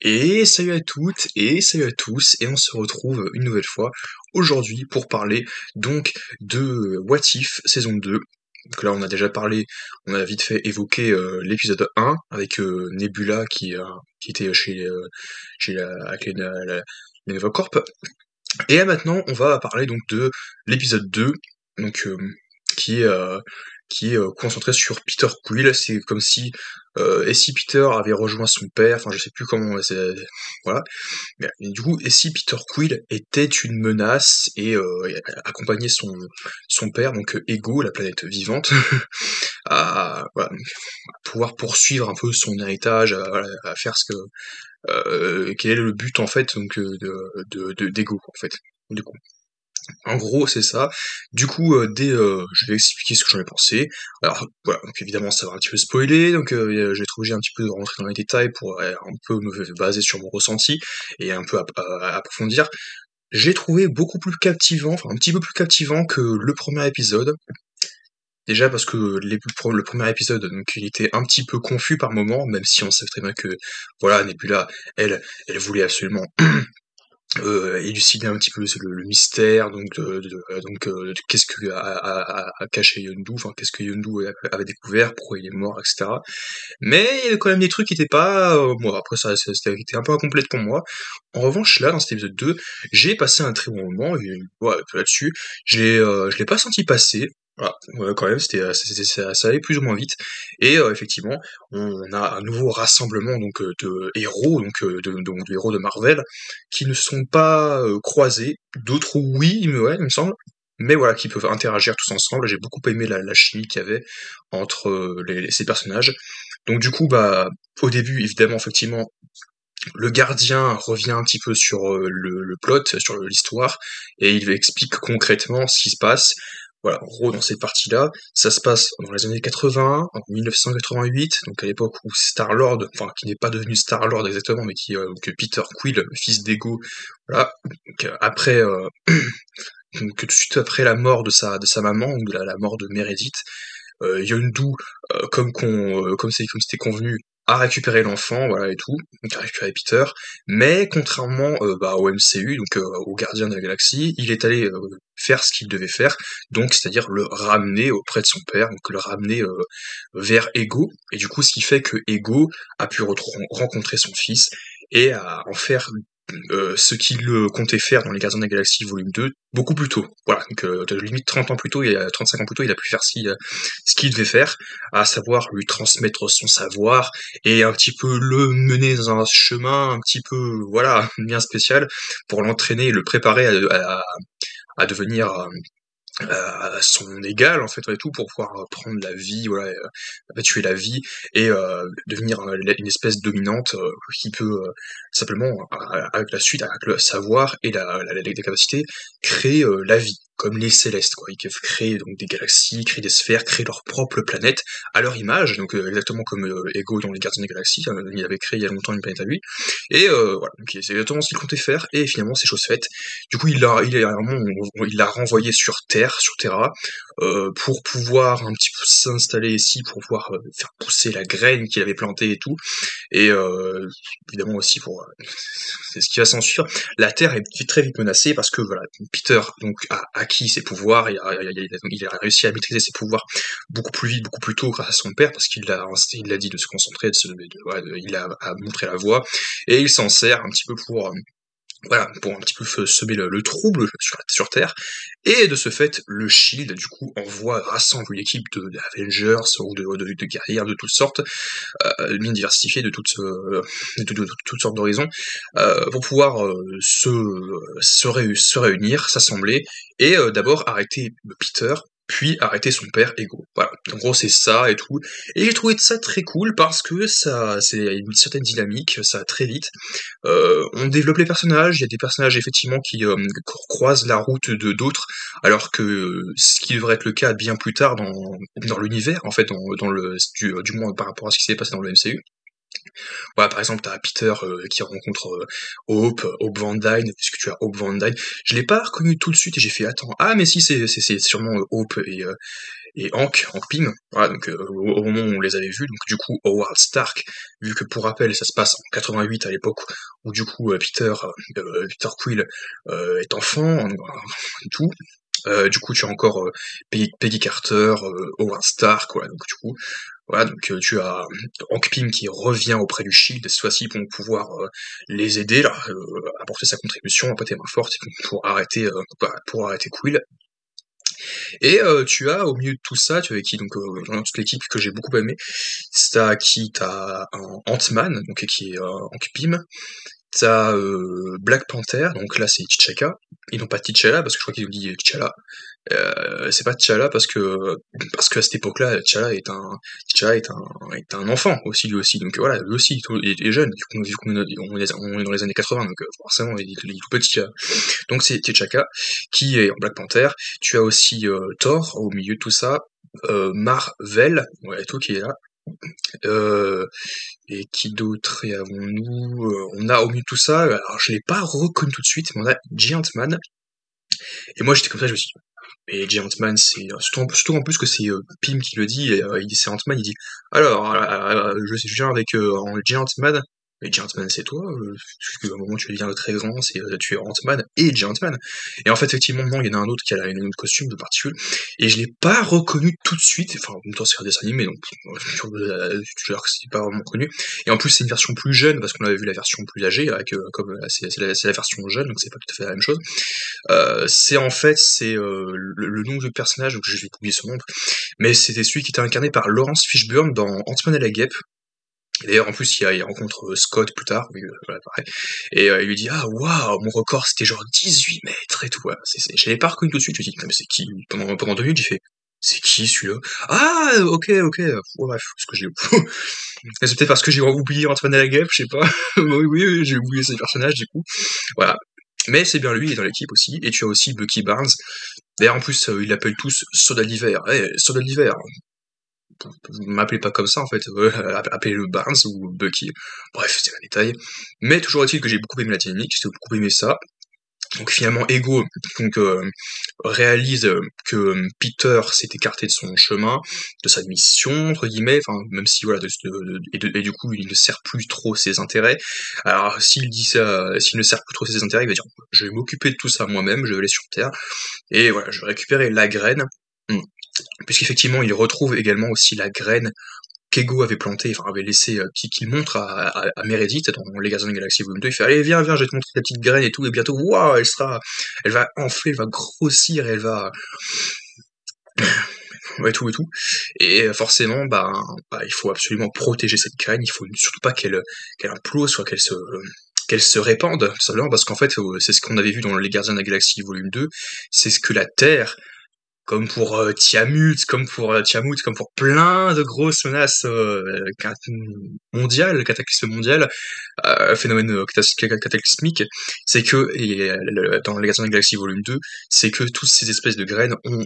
Et salut à toutes et salut à tous, et on se retrouve une nouvelle fois aujourd'hui pour parler donc de What If saison 2. Donc là on a déjà parlé, on a vite fait évoquer l'épisode 1 avec Nebula qui était chez avec les Nova Corp. Et là, maintenant on va parler donc de l'épisode 2, donc qui est euh, qui est concentré sur Peter Quill. C'est comme si et si Peter avait rejoint son père, enfin je sais plus comment voilà. Mais du coup, et si Peter Quill était une menace et accompagnait son père, donc Ego, la planète vivante, à, voilà, pouvoir poursuivre un peu son héritage, voilà, à faire ce que quel est le but en fait donc d'Ego en fait. Du coup. En gros, c'est ça. Du coup, je vais expliquer ce que j'en ai pensé. Alors, voilà, donc évidemment, ça va un petit peu spoiler, donc j'ai trouvé un petit peu de rentrer dans les détails pour un peu me baser sur mon ressenti et un peu approfondir. J'ai trouvé beaucoup plus captivant, enfin un petit peu plus captivant que le premier épisode. Déjà parce que le premier épisode, donc il était un petit peu confus par moments, même si on sait très bien que voilà, Nebula, elle voulait absolument élucider un petit peu le mystère donc qu'est-ce que a caché Yondu, enfin qu'est-ce que Yondu avait découvert, pourquoi il est mort, etc. Mais il y avait quand même des trucs qui étaient pas bon après c'était un peu incomplète pour moi. En revanche là dans cet épisode 2, j'ai passé un très bon moment et voilà, là-dessus, je l'ai pas senti passer. Voilà, ouais, quand même, ça allait plus ou moins vite. Et effectivement, on a un nouveau rassemblement donc de héros, donc de héros de Marvel, qui ne sont pas croisés. D'autres oui, mais ouais, il me semble. Mais voilà, qui peuvent interagir tous ensemble. J'ai beaucoup aimé la chimie qu'il y avait entre ces personnages. Donc du coup, bah, au début, évidemment, effectivement, le gardien revient un petit peu sur le plot, sur l'histoire, et il explique concrètement ce qui se passe. Voilà, en gros, dans cette partie-là, ça se passe dans les années 80, en 1988, donc à l'époque où Star-Lord, enfin, qui n'est pas devenu Star-Lord exactement, mais que Peter Quill, le fils d'Ego, voilà, donc, après, donc, tout de suite après la mort de sa maman, ou de la mort de Meredith, Yondu, comme c'était convenu, a récupéré l'enfant, voilà et tout, donc a récupéré Peter, mais contrairement bah, au MCU, donc au Gardien de la Galaxie, il est allé faire ce qu'il devait faire, donc c'est-à-dire le ramener auprès de son père, donc le ramener vers Ego, et du coup ce qui fait que Ego a pu rencontrer son fils et à en faire ce qu'il comptait faire dans les Gardiens de la Galaxie volume 2 beaucoup plus tôt. Voilà, donc limite 30 ans plus tôt, 35 ans plus tôt, il a pu faire ce qu'il devait faire, à savoir lui transmettre son savoir et un petit peu le mener dans un chemin un petit peu, voilà, bien spécial pour l'entraîner et le préparer à devenir son égal en fait et tout pour pouvoir prendre la vie, voilà, tuer la vie et devenir une espèce dominante qui peut simplement avec la suite, avec le savoir et les capacités, créer la vie comme les célestes quoi. Ils peuvent créer donc des galaxies, créer des sphères, créer leur propre planète à leur image, donc exactement comme Ego dans les Gardiens des Galaxies, il avait créé il y a longtemps une planète à lui et voilà, donc c'est exactement ce qu'il comptait faire et finalement c'est chose faite. Du coup, il l'a renvoyé sur Terre, sur Terra, pour pouvoir un petit peu s'installer ici, pour pouvoir faire pousser la graine qu'il avait plantée et tout. Et évidemment aussi pour c'est ce qui va s'en suivre. La Terre est très vite menacée parce que voilà, Peter donc a acquis ses pouvoirs, il a réussi à maîtriser ses pouvoirs beaucoup plus vite, beaucoup plus tôt grâce à son père parce il l'a dit de se concentrer, voilà, il a montré la voie et il s'en sert un petit peu pour voilà, pour un petit peu semer le trouble sur Terre. Et de ce fait, le Shield, du coup, rassemble une équipe d'Avengers ou de guerrières de toutes sortes, bien diversifiées, de toutes sortes d'horizons, pour pouvoir se réunir, s'assembler, et d'abord arrêter Peter, puis arrêter son père Ego. Voilà, en gros c'est ça et tout. Et j'ai trouvé ça très cool parce que c'est une certaine dynamique, ça va très vite. On développe les personnages, il y a des personnages effectivement qui croisent la route de d'autres, alors que ce qui devrait être le cas bien plus tard dans l'univers, en fait, du moins par rapport à ce qui s'est passé dans le MCU. Voilà, par exemple, t'as Peter qui rencontre Hope Van Dyne, puisque tu as Hope Van Dyne. Je l'ai pas reconnu tout de suite et j'ai fait attends, ah mais si c'est sûrement Hope et Hank Pym. Voilà, donc au moment où on les avait vus, donc du coup Howard Stark, vu que pour rappel ça se passe en 88 à l'époque où du coup Peter Quill est enfant et tout. Du coup, tu as encore Peggy Carter, Howard Stark, voilà, donc du coup, voilà, donc tu as Hank Pym qui revient auprès du Shield cette fois-ci pour pouvoir les aider, là, apporter sa contribution, apporter main forte pour arrêter Quill. Et tu as au milieu de tout ça, tu as qui donc dans toute l'équipe que j'ai beaucoup aimé, t'as un Ant-Man donc qui est Hank Pym, t'as Black Panther, donc là c'est T'Chaka, ils n'ont pas T'Challa parce que je crois qu'ils ont dit T'Challa. C'est pas T'Challa parce que à cette époque-là, T'Challa est un enfant aussi lui aussi. Donc voilà, lui aussi il est jeune, vu on est dans les années 80, donc forcément il est tout petit là. Donc c'est T'Chaka qui est en Black Panther. Tu as aussi Thor au milieu de tout ça, Marvel, ouais, tout qui est là. Euh, et qui d'autre avons-nous On a au milieu de tout ça, alors je l'ai pas reconnu tout de suite, mais on a Giant Man. Et moi j'étais comme ça, je me suis dit, et Giant Man, c'est surtout en plus que c'est Pym qui le dit, et c'est Ant-Man, il dit alors je viens avec en Giant Man. Mais Giant Man c'est toi, parce qu'à un moment tu deviens très grand, tu es Ant-Man et Giant Man. Et en fait effectivement non, il y en a un autre qui a un autre costume de particules, et je l'ai pas reconnu tout de suite, enfin en même temps c'est un dessin animé, donc je veux dire que c'est pas vraiment connu. Et en plus c'est une version plus jeune, parce qu'on avait vu la version plus âgée, avec comme c'est la version jeune, donc c'est pas tout à fait la même chose. Le nom du personnage, donc je vais oublier son nom, mais c'était celui qui était incarné par Lawrence Fishburne dans Ant-Man et la Guêpe. Et d'ailleurs, en plus, il rencontre Scott plus tard, oui, voilà, pareil, et il lui dit ah waouh, mon record c'était genre 18 mètres et tout. Voilà. Je l'avais pas reconnu tout de suite. Je me dis mais c'est qui pendant 2 minutes, j'ai fait c'est qui celui-là? Ah ok, oh, bref, ce que j'ai c'est peut-être parce que j'ai oublié Ant-Man et la Guêpe, je sais pas. Oui, j'ai oublié ces personnages du coup. Voilà. Mais c'est bien lui, il est dans l'équipe aussi, et tu as aussi Bucky Barnes. D'ailleurs, en plus, ils l'appellent tous Soda d'hiver. Eh, Soda d'hiver. Vous m'appelez pas comme ça, en fait. Appelez-le Barnes ou Bucky. Bref, c'est un détail. Mais toujours est-il que j'ai beaucoup aimé la dynamique, j'ai beaucoup aimé ça. Donc finalement, Ego réalise que Peter s'est écarté de son chemin, de sa mission entre guillemets, enfin même si voilà, et du coup il ne sert plus trop ses intérêts. Alors s'il dit ça, s'il ne sert plus trop ses intérêts, il va dire je vais m'occuper de tout ça moi-même, je vais aller sur Terre et voilà, je vais récupérer la graine. Puisqu'effectivement, il retrouve également aussi la graine qu'Ego avait plantée, enfin avait laissé, qu'il montre à Meredith dans Les Gardiens de la Galaxie Volume 2, il fait allez viens, je vais te montrer la petite graine et tout, et bientôt, waouh, elle va enfler, elle va grossir, elle va, et tout. Et forcément, il faut absolument protéger cette graine, il faut surtout pas qu'elle implose, soit qu'elle se répande, tout simplement, parce qu'en fait, c'est ce qu'on avait vu dans Les Gardiens de la Galaxie Volume 2, c'est ce que la Terre comme pour Tiamut, comme pour plein de grosses menaces mondiales, cataclysmes mondiales, phénomène cataclysmique, c'est que, dans les Gardiens de la Galaxie Volume 2, c'est que toutes ces espèces de graines ont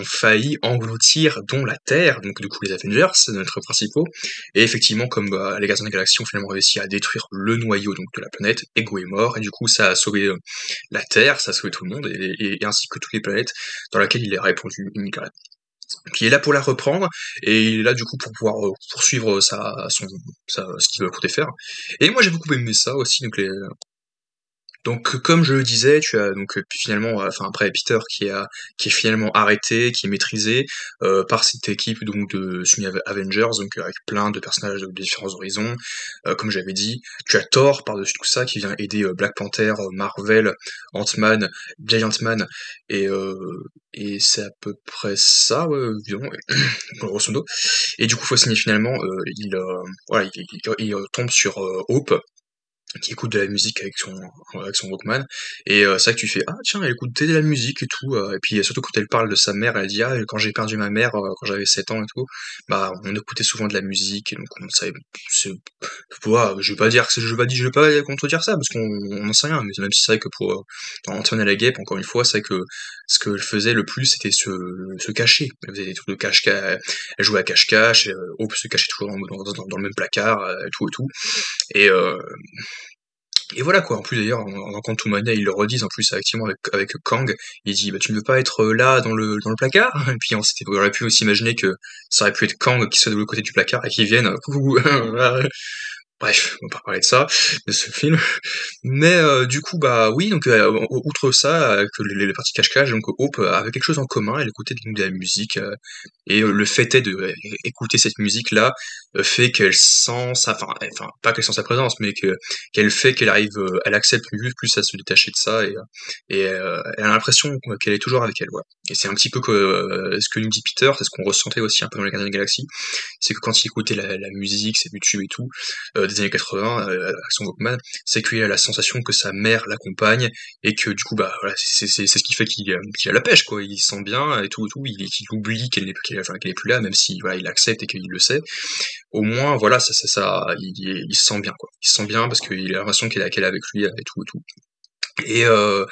failli engloutir, dont la Terre, donc du coup les Avengers, notre principaux, et effectivement, comme les Gardiens de la Galaxie ont finalement réussi à détruire le noyau donc de la planète, Ego est mort, et du coup ça a sauvé la Terre, ça a sauvé tout le monde, et ainsi que toutes les planètes dans laquelle il a répondu une graine. Qui est là pour la reprendre, et il est là du coup pour pouvoir poursuivre ce qu'il comptait faire. Et moi j'ai beaucoup aimé ça aussi, donc comme je le disais, tu as donc finalement, enfin après Peter qui est finalement arrêté, qui est maîtrisé par cette équipe donc de Sony Avengers, donc avec plein de personnages de différents horizons. Comme j'avais dit, tu as Thor par-dessus tout ça qui vient aider Black Panther, Marvel, Ant-Man, Giant Man et c'est à peu près ça, ouais, évidemment, ouais, grosso modo. Et du coup, faut signer finalement, voilà, il tombe sur Hope qui écoute de la musique avec son Walkman, et c'est vrai que tu fais ah tiens, elle écoute de la musique et tout, et puis surtout quand elle parle de sa mère, elle dit ah quand j'ai perdu ma mère quand j'avais 7 ans et tout, on écoutait souvent de la musique, et donc on savait, Voilà, je vais pas contredire ça, parce qu'on n'en sait rien, mais même si c'est vrai que dans Antoine et la guêpe, encore une fois, c'est vrai que ce qu'elle faisait le plus, c'était se cacher. Elle faisait des trucs de cache-cache, elle jouait à cache-cache, Hope se cachait toujours dans le même placard, tout et tout. Et, euh, et voilà quoi, en plus d'ailleurs, dans Quantumania, ils le redisent en plus effectivement avec Kang, il dit bah tu ne veux pas être là dans le placard? Et puis on aurait pu aussi imaginer que ça aurait pu être Kang qui soit de l'autre côté du placard et qui vienne, coucou, bref, on va pas parler de ça, de ce film. Mais du coup, bah oui, donc outre ça, que les parties cache-cache, donc Hope avait quelque chose en commun, elle écoutait donc de la musique, et le fait est de écouter cette musique-là fait qu'elle sent sa, enfin pas qu'elle sent sa présence, mais qu'elle fait qu'elle arrive, elle accepte plus à se détacher de ça et elle a l'impression qu'elle est toujours avec elle, voilà. Et c'est un petit peu que ce que nous dit Peter, c'est ce qu'on ressentait aussi un peu dans les Gardiens de la Galaxie, c'est que quand il écoutait la musique, ses YouTube et tout, des années 80, avec son Walkman, c'est qu'il a la sensation que sa mère l'accompagne et que du coup bah voilà c'est ce qui fait qu'il a la pêche quoi, il se sent bien et tout, qu'il oublie qu'elle est plus là, même si voilà il accepte et qu'il le sait. Au moins voilà il se sent bien quoi, il se sent bien parce qu'il a l'impression qu'elle est avec lui et tout. Et, euh,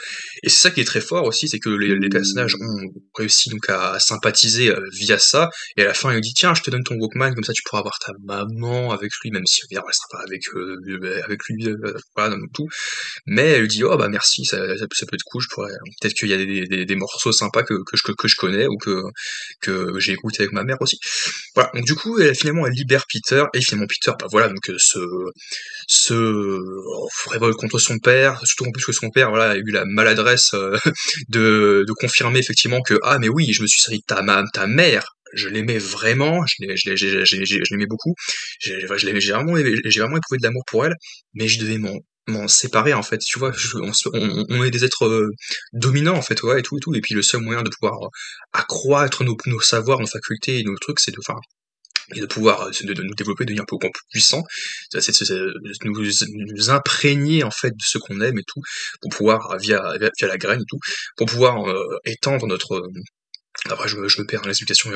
et c'est ça qui est très fort aussi, c'est que les personnages ont réussi donc à sympathiser via ça, et à la fin il lui dit tiens je te donne ton Walkman, comme ça tu pourras avoir ta maman avec lui, même si elle restera pas avec lui, voilà, dans tout. Mais elle lui dit oh bah merci, ça peut être cool, peut-être qu'il y a des morceaux sympas que je connais ou que j'ai écouté avec ma mère aussi. Voilà, donc du coup finalement elle libère Peter, et finalement Peter bah voilà donc se révolte contre son père, surtout en plus que son père voilà, a eu la maladresse de confirmer effectivement que ah mais oui, je me suis servi de ta mère, je l'aimais vraiment, je l'aimais beaucoup, j'ai vraiment éprouvé de l'amour pour elle, mais je devais m'en séparer en fait, tu vois, on est des êtres dominants en fait, ouais, et puis le seul moyen de pouvoir accroître nos savoirs, nos facultés et nos trucs, c'est de pouvoir de nous développer, de devenir un peu encore plus puissant, c'est de nous imprégner en fait de ce qu'on aime et tout, pour pouvoir via la graine et tout, pour pouvoir étendre notre après je me perds dans l'explication,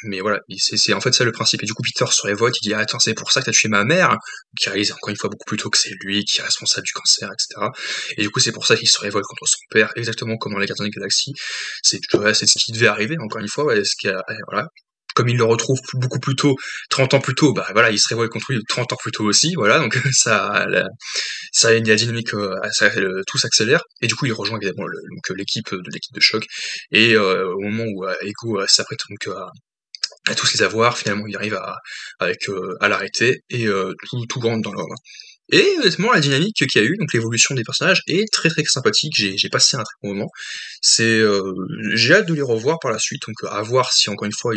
mais voilà, c'est en fait ça le principe. Et du coup Peter se révolte, il dit ah, attends c'est pour ça que t'as tué ma mère, qui réalise encore une fois beaucoup plus tôt que c'est lui qui est responsable du cancer, etc. Et du coup c'est pour ça qu'il se révolte contre son père, exactement comme dans les Gardiens de la Galaxie. C'est ce qui devait arriver encore une fois, ouais, voilà, comme il le retrouve beaucoup plus tôt, 30 ans plus tôt, bah voilà, il se révolte contre lui 30 ans plus tôt aussi, voilà, donc la dynamique, tout s'accélère, et du coup il rejoint évidemment l'équipe de choc, et au moment où Ego s'apprête donc à tous les avoir, finalement il arrive à l'arrêter, et tout rentre dans l'ordre. Et honnêtement, la dynamique qu'il y a eu, donc l'évolution des personnages, est très très sympathique. J'ai passé un très bon moment. J'ai hâte de les revoir par la suite, donc à voir si encore une fois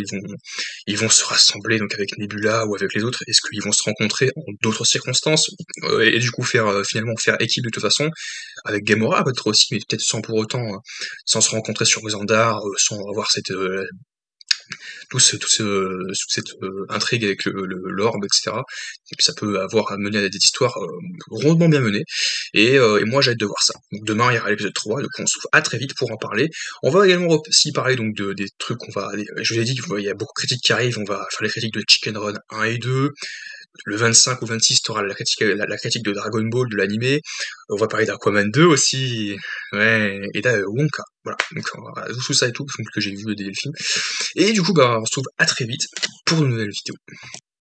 ils vont se rassembler donc avec Nebula ou avec les autres. Est-ce qu'ils vont se rencontrer en d'autres circonstances et du coup finalement faire équipe de toute façon avec Gamora peut-être aussi, mais peut-être sans pour autant sans se rencontrer sur Xandar, sans avoir toute cette intrigue avec l'orbe, etc. Et puis ça peut avoir à mener à des histoires rondement bien menées. Et moi j'ai hâte de voir ça. Donc demain il y aura l'épisode 3, donc on se retrouve à très vite pour en parler. On va également aussi parler donc des trucs qu'on va aller. Je vous ai dit qu'il y a beaucoup de critiques qui arrivent, on va faire les critiques de Chicken Run 1 et 2. Le 25 ou 26, tu auras la critique de Dragon Ball, de l'animé. On va parler d'Aquaman 2 aussi. Ouais, et là, Wonka. Voilà, donc tout ça et tout, que j'ai vu des films. Et du coup, bah, on se retrouve à très vite pour une nouvelle vidéo.